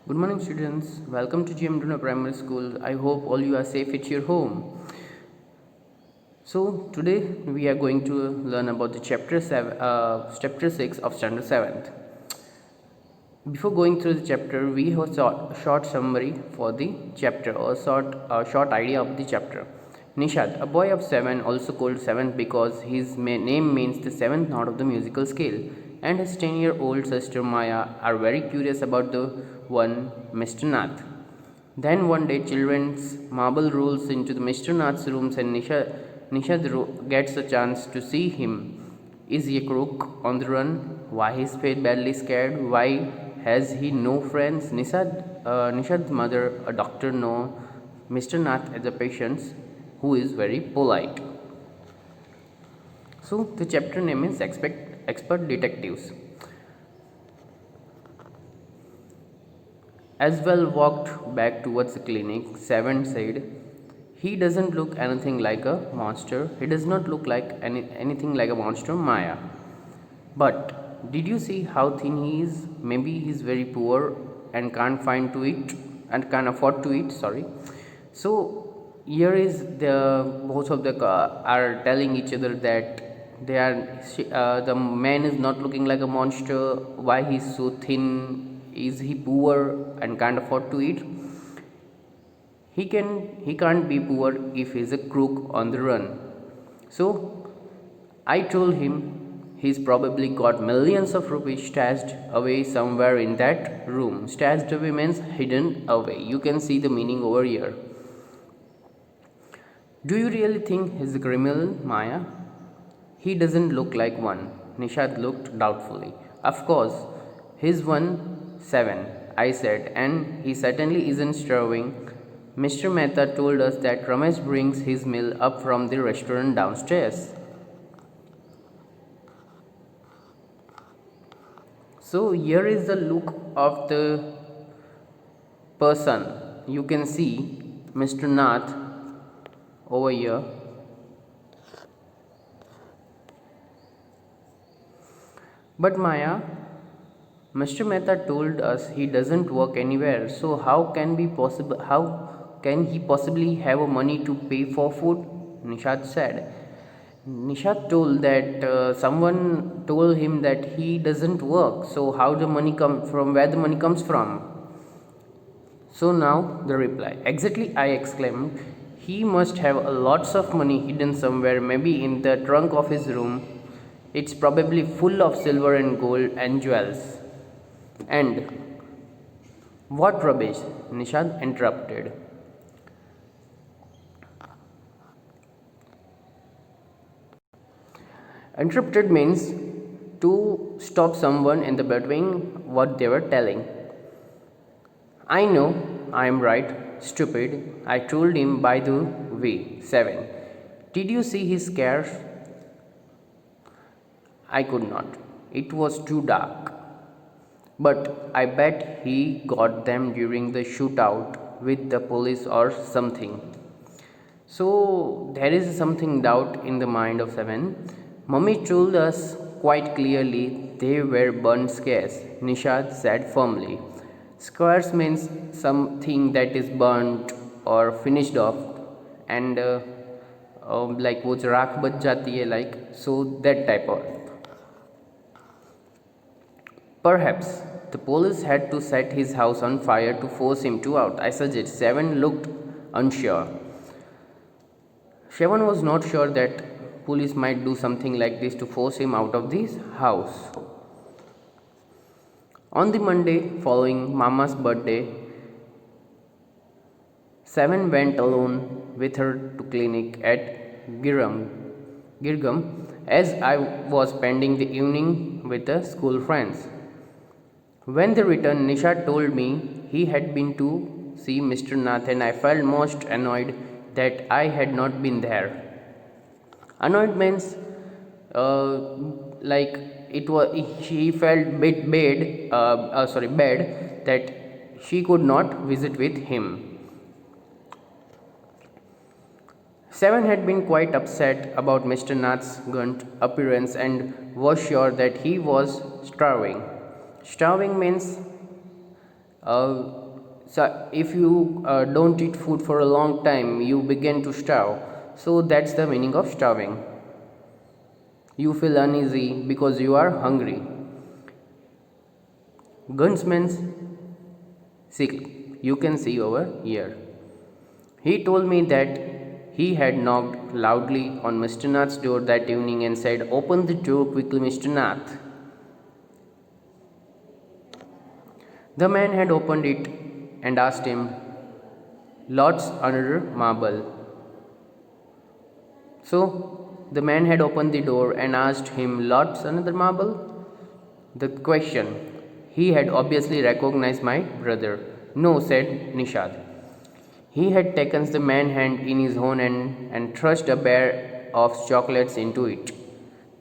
Good morning, students. Welcome to GM Duna Primary School. I hope all you are safe at your home. So today we are going to learn about the chapter 6 of standard 7th. Before going through the chapter, we have a short summary for the chapter or short idea of the chapter. Nishad, a boy of 7, also called 7th because his name means the 7th note of the musical scale, and his 10-year-old sister Maya are very curious about the one Mr. Nath. Then one day, children's marble rolls into the Mr. Nath's rooms, and Nishad gets a chance to see him. Is he a crook on the run? Why is Fate badly scared? Why has he no friends? Nishad's mother, a doctor, know Mr. Nath as a patient who is very polite. So the chapter name is Expert Detectives. As well walked back towards the clinic, Seven said, "He doesn't look anything like a monster. He does not look like anything like a monster, Maya. But did you see how thin he is? Maybe he's very poor and can't find to eat and can't afford to eat. Sorry." So here is the both of the are telling each other that they are the man is not looking like a monster. Why he's so thin? Is he poor and can't afford to eat? He can't be poor if he's a crook on the run. So I told him he's probably got millions of rupees stashed away somewhere in that room. Stashed away means hidden away. You can see the meaning over here. Do you really think he's a criminal, Maya? He doesn't look like one. Nishad looked doubtfully. Of course, he's 1-7, I said, and he certainly isn't starving. Mr. Mehta told us that Ramesh brings his meal up from the restaurant downstairs. So here is the look of the person. You can see Mr. Nath over here. But Maya, Mr. Mehta told us he doesn't work anywhere, so how can he possibly have money to pay for food? Nishad said. Nishad told that someone told him that he doesn't work, so how the money come from, where the money comes from? So now the reply. Exactly, I exclaimed. He must have lots of money hidden somewhere, maybe in the trunk of his room. It's probably full of silver and gold and jewels. And what rubbish? Nishad interrupted. Interrupted means to stop someone in the between what they were telling. I know, I am right, stupid. I told him by the way. 7. Did you see his scars? I could not. It was too dark. But I bet he got them during the shootout with the police or something. So there is something doubt in the mind of 7. Mummy told us quite clearly they were burnt scars, Nishad said firmly. Scars means something that is burnt or finished off, and like वो राख बच जाती है, like so that type of. Perhaps the police had to set his house on fire to force him to out. I suggest. 7 looked unsure. 7 was not sure that police might do something like this to force him out of this house. On the Monday following Mama's birthday, 7 went alone with her to clinic at Girgam as I was spending the evening with the school friends. When they returned, Nisha told me he had been to see Mr. Nath, and I felt most annoyed that I had not been there. Annoyed means like it was she felt bad that she could not visit with him. 7 had been quite upset about Mr. Nath's gaunt appearance and was sure that he was starving. Starving means Uh, so if you don't eat food for a long time, you begin to starve. So that's the meaning of starving. You feel uneasy because you are hungry. Gunsman's sick. You can see over here. He told me that he had knocked loudly on Mr. Nath's door that evening and said, "Open the door quickly, Mr. Nath." The man had opened it and asked him, "Lots under marble." So the man had opened the door and asked him, "Lots under marble?" The question. He had obviously recognized my brother. "No," said Nishad. He had taken the man's hand in his own and thrust a bar of chocolates into it.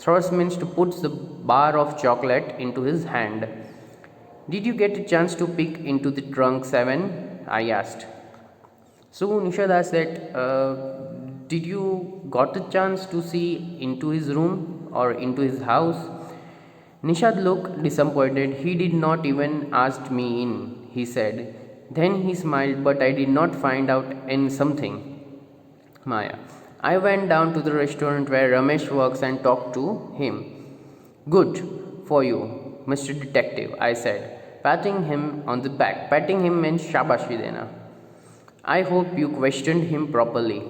Thrust means to put the bar of chocolate into his hand. "Did you get a chance to peek into the trunk, Seven?" I asked. So Nishad asked that, did you got a chance to see into his room or into his house? Nishad looked disappointed. "He did not even ask me in," he said. Then he smiled, "But I did not find out in something, Maya. I went down to the restaurant where Ramesh works and talked to him." "Good for you, Mr. Detective," I said, patting him on the back. Patting him means shabashi dena. "I hope you questioned him properly."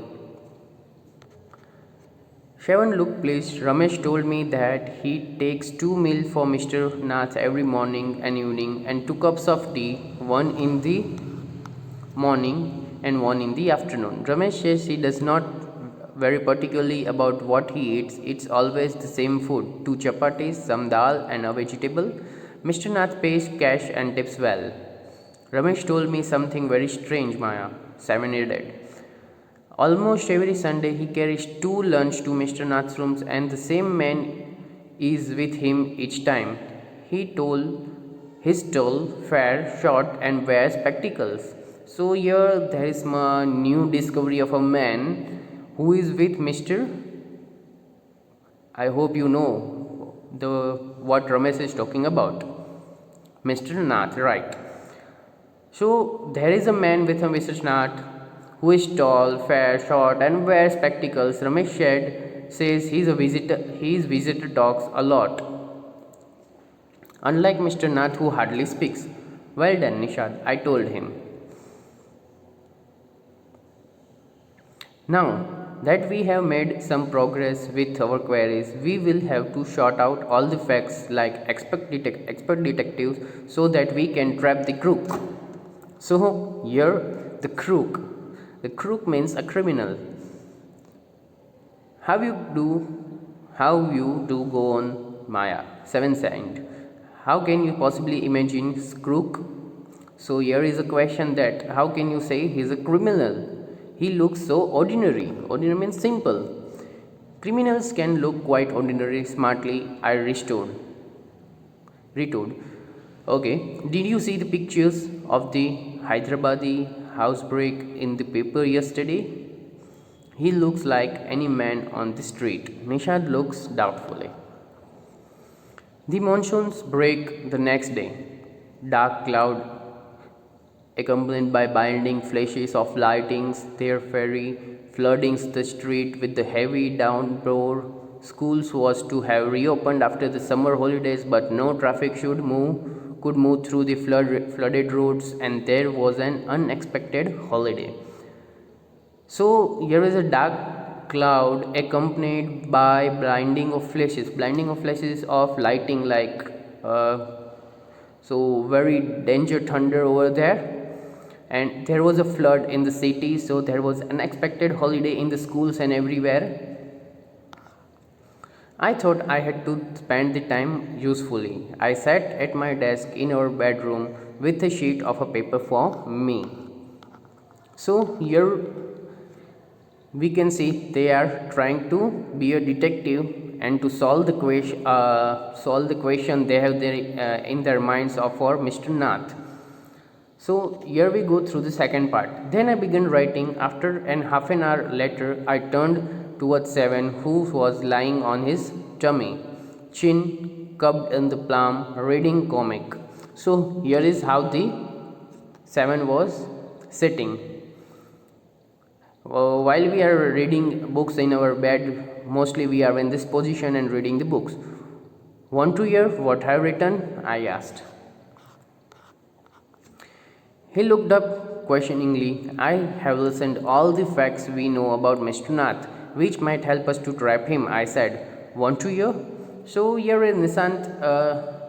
Shravan looked pleased. "Ramesh told me that he takes 2 meals for Mr. Nath every morning and evening and 2 cups of tea, one in the morning and one in the afternoon. Ramesh says he does not very particularly about what he eats. It's always the same food, 2 chapatis, some dal and a vegetable. Mr. Nath pays cash and tips well." "Ramesh told me something very strange, Maya," Seven added. "Almost every Sunday he carries 2 lunch to Mr. Nath's rooms and the same man is with him each time. He's tall, fair, short and wears spectacles." So here there is a new discovery of a man who is with Mr. I hope you know what Ramesh is talking about. Mr. Nath, right. So there is a man with a Mr. Nath who is tall, fair, short and wears spectacles. Ramesh says he visitor dogs a lot. Unlike Mr. Nath who hardly speaks. "Well done, Nishad," I told him. Now that we have made some progress with our queries, we will have to sort out all the facts like expert detectives so that we can trap the crook. So here the crook. The crook means a criminal. How you do go on, Maya? Seven said. "How can you possibly imagine crook?" So here is a question that how can you say he is a criminal? He looks so ordinary. Ordinary means simple. Criminals can look quite ordinary. Smartly, I retold. "Okay, did you see the pictures of the Hyderabadi housebreak in the paper yesterday? He looks like any man on the street." Nishad looks doubtfully. The monsoons break the next day. Dark cloud accompanied by blinding flashes of lightnings, their fury flooding the street with the heavy downpour. Schools was to have reopened after the summer holidays, but no traffic could move through the flooded roads, and there was an unexpected holiday. So here is a dark cloud accompanied by blinding of flashes of lighting like so very danger thunder over there. And there was a flood in the city, so there was unexpected holiday in the schools and everywhere. I thought I had to spend the time usefully. I sat at my desk in our bedroom with a sheet of a paper for me. So here we can see they are trying to be a detective and to solve the question they have in their minds for Mr. Nath. So here we go through the second part. Then I began writing. After half an hour later, I turned towards Seven, who was lying on his tummy, chin cupped in the palm, reading comic. So here is how the 7 was sitting. While we are reading books in our bed, mostly we are in this position and reading the books. Want to hear what I have written? I asked. He looked up questioningly. I have listened all the facts we know about Mr. Nath, which might help us to trap him, I said. Want to hear? So here is Nishant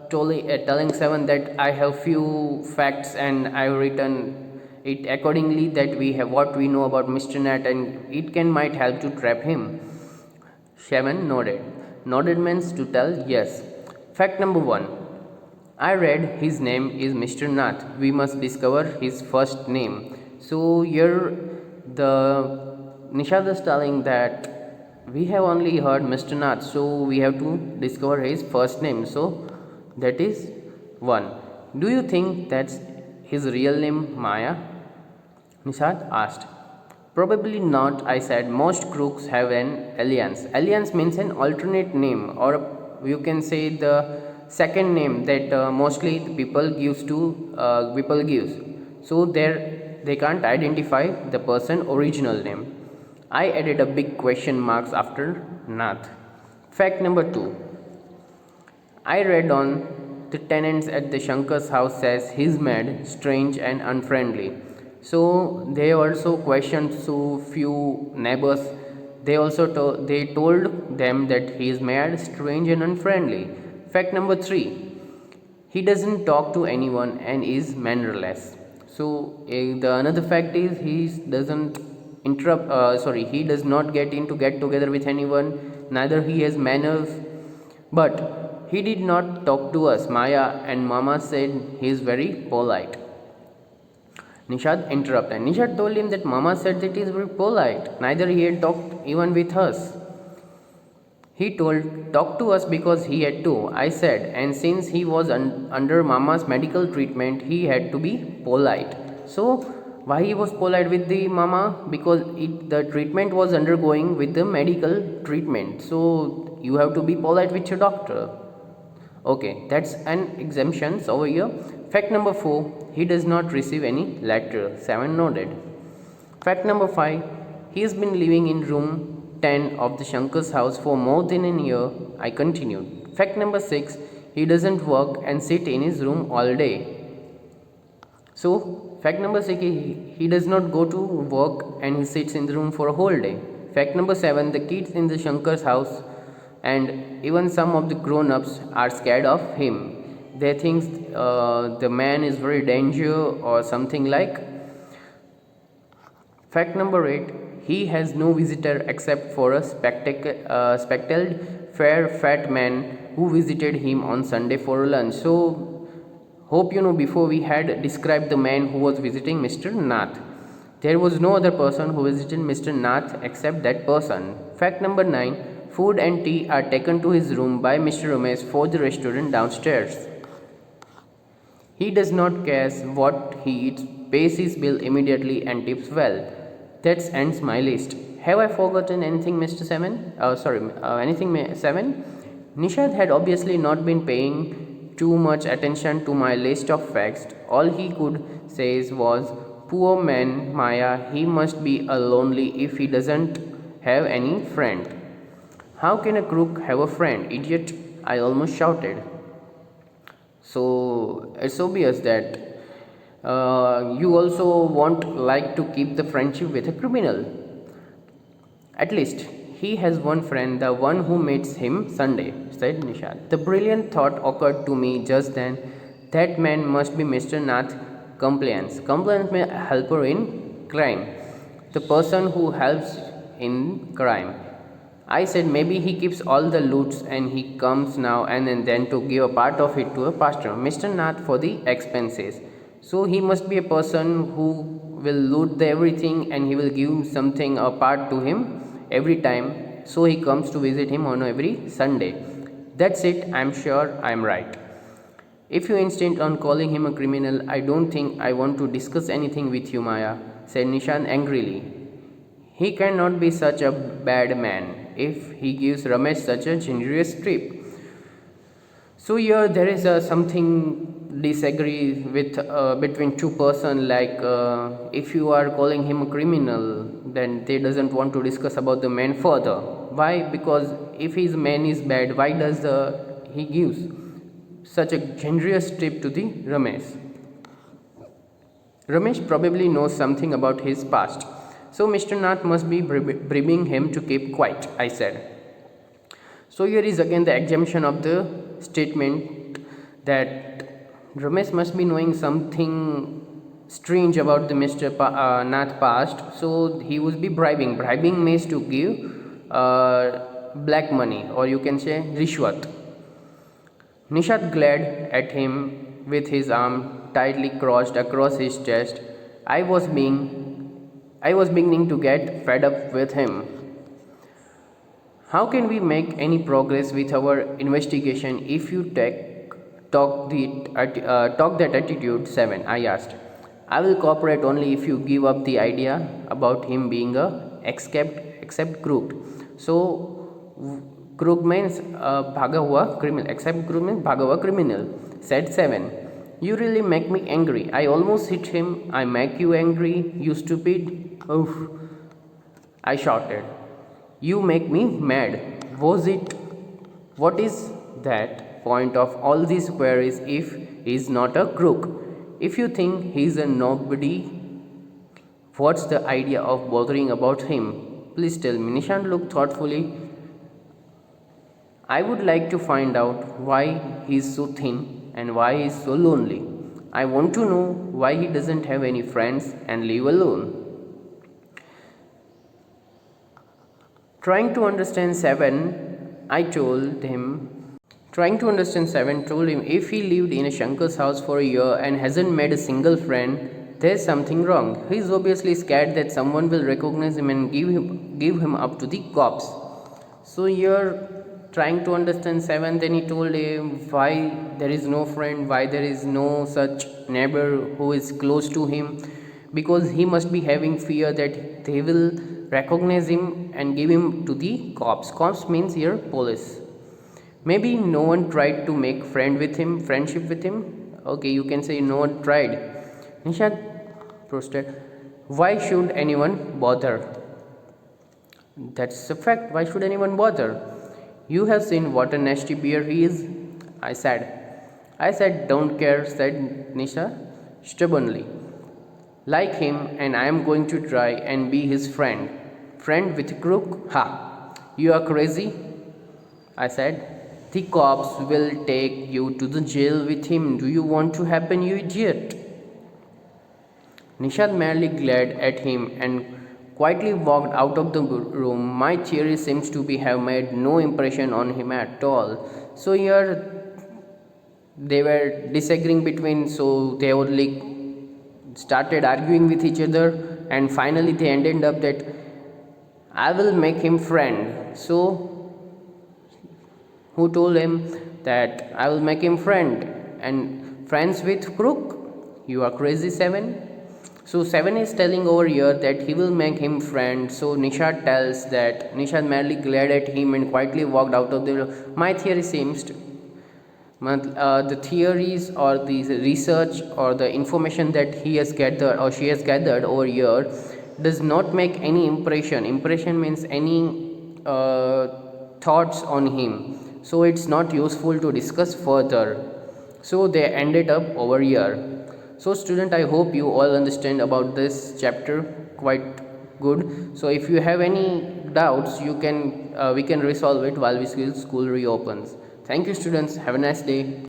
telling Seven that I have few facts and I have written it accordingly that we have what we know about Mr. Nath and it can might help to trap him. Seven nodded. Nodded means to tell yes. Fact number 1. I read his name is Mr. Nath. We must discover his first name. So here the Nishad is telling that we have only heard Mr. Nath, so we have to discover his first name. So that is 1. Do you think that's his real name, Maya? Nishad asked. Probably not, I said. Most crooks have an alias. Alias means an alternate name, or you can say the second name that mostly people gives to people gives. So there they can't identify the person original name. I added a big question marks after Nath. Fact number 2. I read on the tenants at the Shankar's house says he's mad, strange and unfriendly. So they also questioned so few neighbors. They also they told them that he is mad, strange and unfriendly. Fact number 3. He doesn't talk to anyone and is mannerless. So the another fact is he doesn't he does not get together with anyone, neither he has manners, but he did not talk to us. Maya and Mama said he is very polite. Nishad interrupted. Nishad told him that Mama said that he is very polite, neither he had talked even with us. He told, talk to us because he had to, I said, and since he was under Mama's medical treatment, he had to be polite. So, why he was polite with the Mama? Because the treatment was undergoing with the medical treatment. So, you have to be polite with your doctor. Okay, that's an exemption over here. Fact number 4, he does not receive any letter. 7 nodded. Fact number 5, he has been living in room 10 of the Shankar's house for more than a year. I continued. Fact number 6, he doesn't work and sit in his room all day. So, fact number 6, he does not go to work and he sits in the room for a whole day. Fact number 7, the kids in the Shankar's house and even some of the grown-ups are scared of him. They think the man is very dangerous or something like. Fact number 8, he has no visitor except for a spectacled, fair, fat man who visited him on Sunday for lunch. So, hope you know before we had described the man who was visiting Mr. Nath. There was no other person who visited Mr. Nath except that person. Fact number 9, food and tea are taken to his room by Mr. Ramesh for the restaurant downstairs. He does not care what he eats, pays his bill immediately and tips well. That ends my list. Have I forgotten anything, Mr. 7? Anything 7? Nishad had obviously not been paying too much attention to my list of facts. All he could say was, poor man Maya, he must be a lonely if he doesn't have any friend. How can a crook have a friend, idiot? I almost shouted. So it's obvious that you also won't like to keep the friendship with a criminal. At least he has one friend, the one who meets him Sunday, said Nishad. The brilliant thought occurred to me just then. That man must be Mr. Nath Compliance. Compliance means helper in crime. The person who helps in crime. I said maybe he keeps all the loots and he comes now and then to give a part of it to a pastor, Mr. Nath, for the expenses. So he must be a person who will loot everything and he will give something a part to him every time. So he comes to visit him on every Sunday. That's it, I'm sure I'm right. If you insist on calling him a criminal, I don't think I want to discuss anything with you, Maya, said Nishan angrily. He cannot be such a bad man if he gives Ramesh such a generous trip. So here there is something disagree with between two person, like if you are calling him a criminal, then they doesn't want to discuss about the man further. Why? Because if his man is bad, why does he gives such a generous tip to the Ramesh? Ramesh probably knows something about his past, so Mr. Nath must be bribing him to keep quiet, I said. So here is again the exemption of the statement that Ramesh must be knowing something strange about the Mr. Nath past, so he would be bribing. Bribing means to give black money, or you can say rishwat. Nishad glared at him with his arm tightly crossed across his chest. I was beginning to get fed up with him. How can we make any progress with our investigation if you talk that attitude? 7, I asked. I will cooperate only if you give up the idea about him being a except crook. So crook means bhaga hua criminal, except crook means bhaga hua criminal, said 7. You really make me angry. I almost hit him. I make you angry, you stupid. Oof, I shouted. You make me mad. Was it? What is that point of all these queries if he's not a crook? If you think he's a nobody, what's the idea of bothering about him? Please tell me. Nishant looked thoughtfully. I would like to find out why he's so thin and why he's so lonely. I want to know why he doesn't have any friends and live alone. Trying to understand 7 told him if he lived in a Shankar's house for a year and hasn't made a single friend, there's something wrong. He's obviously scared that someone will recognize him and give him up to the cops. So you're trying to understand 7, then he told him why there is no friend, why there is no such neighbor who is close to him, because he must be having fear that they will recognize him and give him to the cops. Cops means here police. Maybe no one tried to make friendship with him. Okay, you can say no one tried. Nishad protested. Why should anyone bother? That's a fact. Why should anyone bother? You have seen what a nasty bear he is, I said, don't care, said Nisha stubbornly. Like him, and I am going to try and be his friend. Friend with a crook? Ha! You are crazy, I said. The cops will take you to the jail with him. Do you want to happen, you idiot? Nishad merely glared at him and quietly walked out of the room. My theory seems to have made no impression on him at all. So here they were disagreeing between, so they only started arguing with each other, and finally they ended up that I will make him friend. So who told him that I will make him friend and friends with crook? You are crazy, 7. So 7 is telling over here that he will make him friend. So Nishad tells that Nishad merely glared at him and quietly walked out of the room. My theory seems to the theories or the research or the information that he has gathered or she has gathered over here does not make any impression. Impression means any thoughts on him. So it's not useful to discuss further. So they ended up over here. So student, I hope you all understand about this chapter quite good. So if you have any doubts, you can we can resolve it while school reopens. Thank you students. Have a nice day.